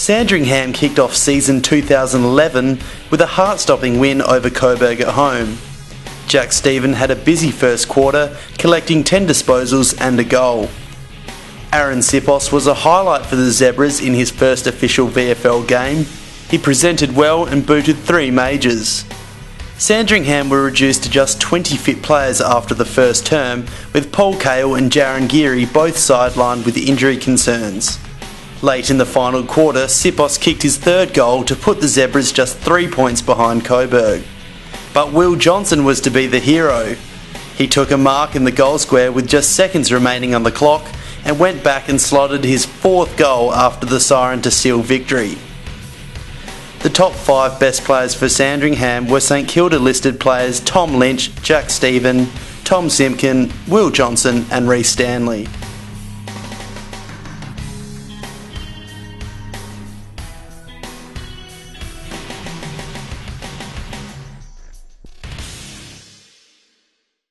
Sandringham kicked off season 2011 with a heart-stopping win over Coburg at home. Jack Stephen had a busy first quarter, collecting 10 disposals and a goal. Aaron Sipos was a highlight for the Zebras in his first official VFL game. He presented well and booted 3 majors. Sandringham were reduced to just 20 fit players after the first term, with Paul Cale and Jaron Geary both sidelined with injury concerns. Late in the final quarter, Sipos kicked his 3rd goal to put the Zebras just 3 points behind Coburg. But Will Johnson was to be the hero. He took a mark in the goal square with just seconds remaining on the clock and went back and slotted his 4th goal after the siren to seal victory. The top 5 best players for Sandringham were St Kilda listed players Tom Lynch, Jack Stephen, Tom Simpkin, Will Johnson and Reece Stanley.